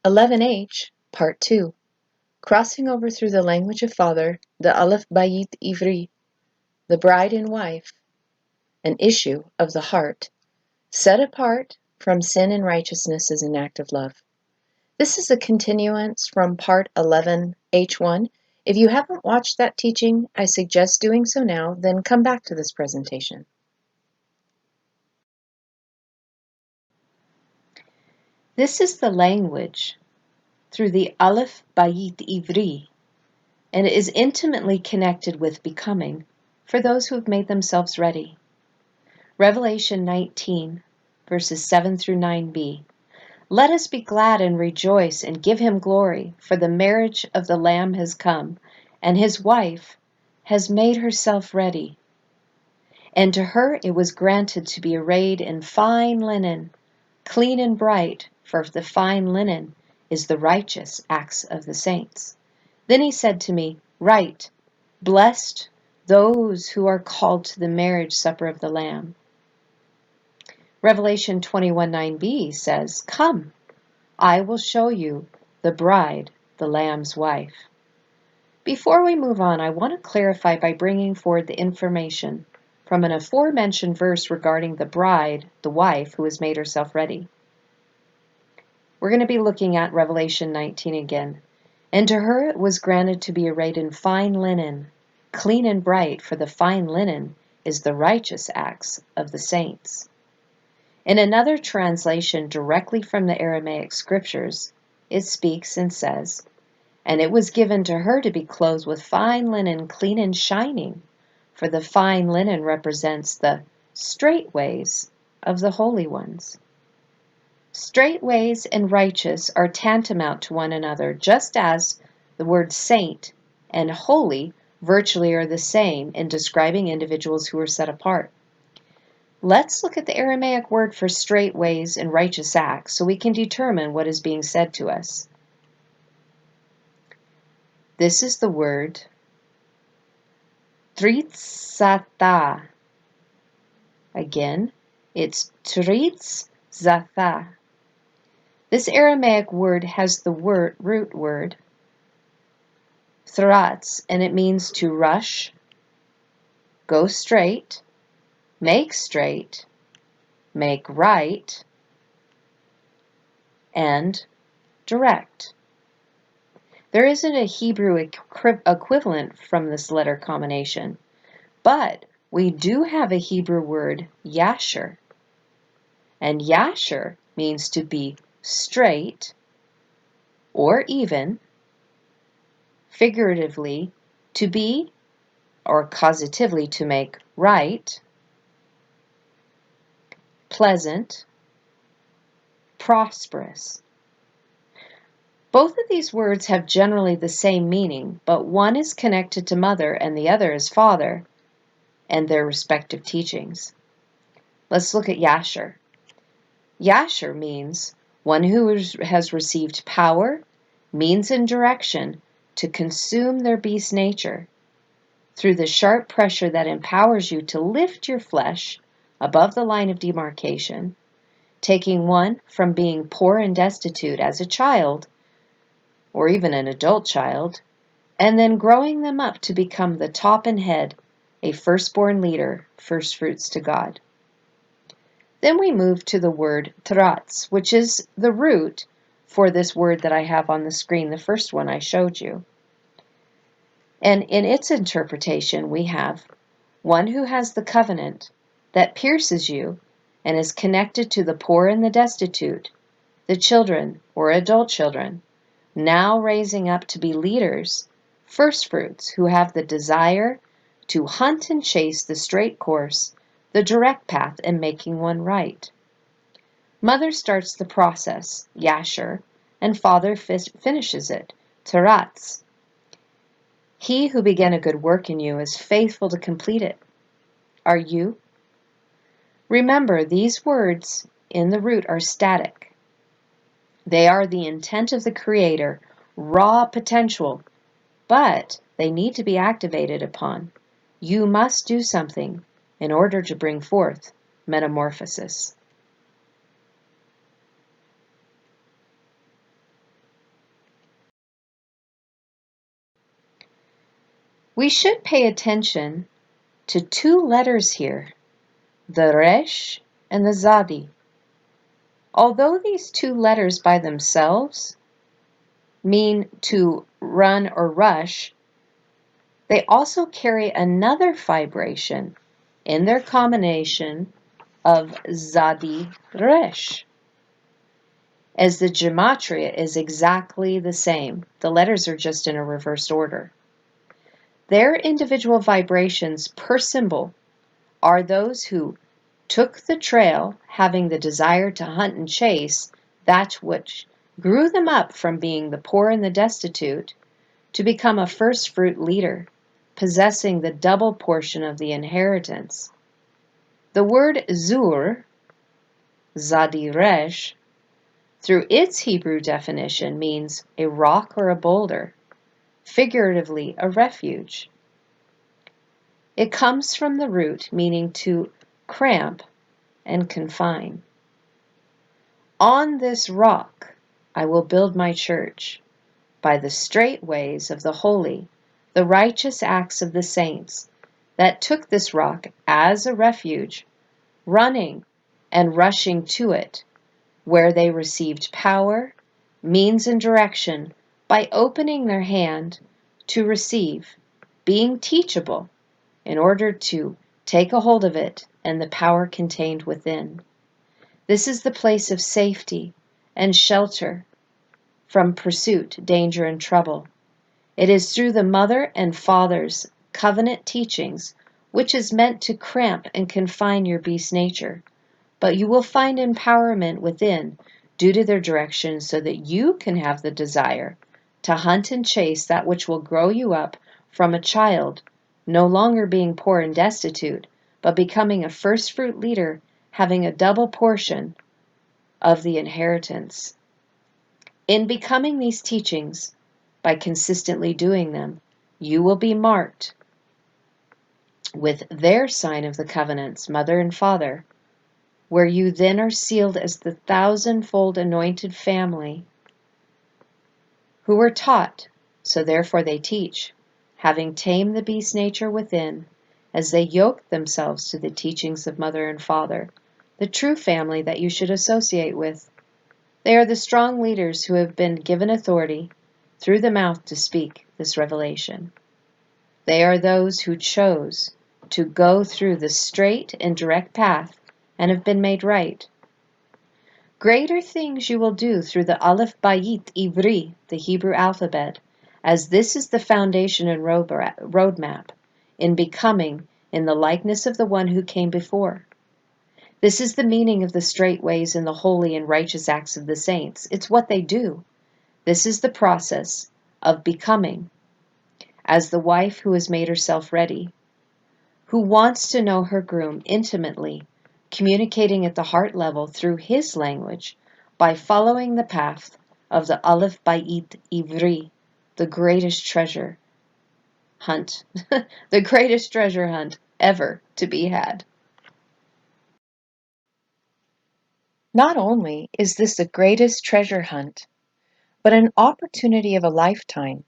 11H, Part 2. Crossing over through the language of Father, the aleph-beyit ivri, the bride and wife, an issue of the heart, set apart from sin and righteousness as an act of love. This is a continuance from Part 11H1. If you haven't watched that teaching, I suggest doing so now, then come back to this presentation. This is the language through the aleph-beyit ivri, and it is intimately connected with becoming for those who have made themselves ready. Revelation 19, verses 7 through 9b. Let us be glad and rejoice and give him glory, for the marriage of the Lamb has come, and his wife has made herself ready. And to her it was granted to be arrayed in fine linen, clean and bright, for the fine linen is the righteous acts of the saints. Then he said to me, Write, blessed those who are called to the marriage supper of the Lamb. Revelation 21:9b says, Come, I will show you the bride, the Lamb's wife. Before we move on, I want to clarify by bringing forward the information from an aforementioned verse regarding the bride, the wife, who has made herself ready. We're going to be looking at Revelation 19 again. And to her it was granted to be arrayed in fine linen, clean and bright, for the fine linen is the righteous acts of the saints. In another translation directly from the Aramaic scriptures, it speaks and says, And it was given to her to be clothed with fine linen, clean and shining, for the fine linen represents the straight ways of the holy ones. Straight ways and righteous are tantamount to one another, just as the words saint and holy virtually are the same in describing individuals who are set apart. Let's look at the Aramaic word for straight ways and righteous acts so we can determine what is being said to us. This is the word tritzata. Again, it's tritzata. This Aramaic word has the root word thratz, and it means to rush, go straight, make right, and direct. There isn't a Hebrew equivalent from this letter combination, but we do have a Hebrew word, yasher. And yasher means to be straight or even, figuratively, to be, or causatively to make right, pleasant, prosperous. Both of these words have generally the same meaning, but one is connected to mother and the other is father and their respective teachings. Let's look at yasher. Yasher means one who has received power, means and direction to consume their beast nature through the sharp pressure that empowers you to lift your flesh above the line of demarcation, taking one from being poor and destitute as a child, or even an adult child, and then growing them up to become the top and head, a firstborn leader, first fruits to God. Then we move to the word thratz, which is the root for this word that I have on the screen, the first one I showed you. And in its interpretation, we have one who has the covenant that pierces you and is connected to the poor and the destitute, the children or adult children, now raising up to be leaders, first fruits who have the desire to hunt and chase the straight course, the direct path, and making one right. Mother starts the process, yasher, and father finishes it, teratz. He who began a good work in you is faithful to complete it. Are you? Remember, these words in the root are static. They are the intent of the Creator, raw potential, but they need to be activated upon. You must do something in order to bring forth metamorphosis. We should pay attention to two letters here, the resh and the zadi. Although these two letters by themselves mean to run or rush, they also carry another vibration in their combination of zadi resh. As the gematria is exactly the same, the letters are just in a reversed order. Their individual vibrations per symbol are those who took the trail having the desire to hunt and chase that which grew them up from being the poor and the destitute to become a first fruit leader, possessing the double portion of the inheritance. The word zur, zadi resh, through its Hebrew definition means a rock or a boulder, figuratively a refuge. It comes from the root meaning to cramp and confine. On this rock I will build my church, by the straight ways of the holy, the righteous acts of the saints, that took this rock as a refuge, running and rushing to it, where they received power, means, and direction by opening their hand to receive, being teachable, in order to take a hold of it and the power contained within. This is the place of safety and shelter from pursuit, danger, and trouble. It is through the mother and father's covenant teachings, which is meant to cramp and confine your beast nature, but you will find empowerment within due to their direction so that you can have the desire to hunt and chase that which will grow you up from a child, no longer being poor and destitute, but becoming a first fruit leader, having a double portion of the inheritance. In becoming these teachings, by consistently doing them, you will be marked with their sign of the covenants, mother and father, where you then are sealed as the thousandfold anointed family who were taught, so therefore they teach, having tamed the beast nature within, as they yoke themselves to the teachings of mother and father, the true family that you should associate with. They are the strong leaders who have been given authority through the mouth to speak this revelation. They are those who chose to go through the straight and direct path and have been made right. Greater things you will do through the aleph-beyit ivri, the Hebrew alphabet, as this is the foundation and roadmap in becoming in the likeness of the one who came before. This is the meaning of the straight ways and the holy and righteous acts of the saints. It's what they do. This is the process of becoming, as the wife who has made herself ready, who wants to know her groom intimately, communicating at the heart level through his language by following the path of the aleph-beyit ivri, the greatest treasure hunt, the greatest treasure hunt ever to be had. Not only is this the greatest treasure hunt, but an opportunity of a lifetime,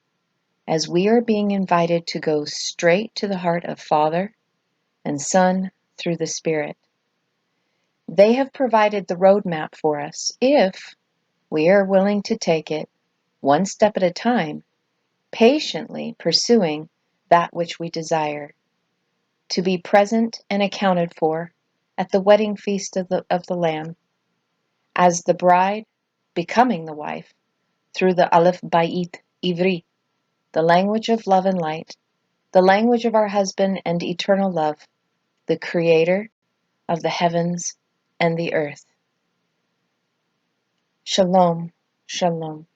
as we are being invited to go straight to the heart of Father and Son through the Spirit. They have provided the roadmap for us if we are willing to take it one step at a time, patiently pursuing that which we desire, to be present and accounted for at the wedding feast of the Lamb, as the bride becoming the wife through the aleph-beyit ivri, the language of love and light, the language of our husband and eternal love, the creator of the heavens and the earth. Shalom, shalom.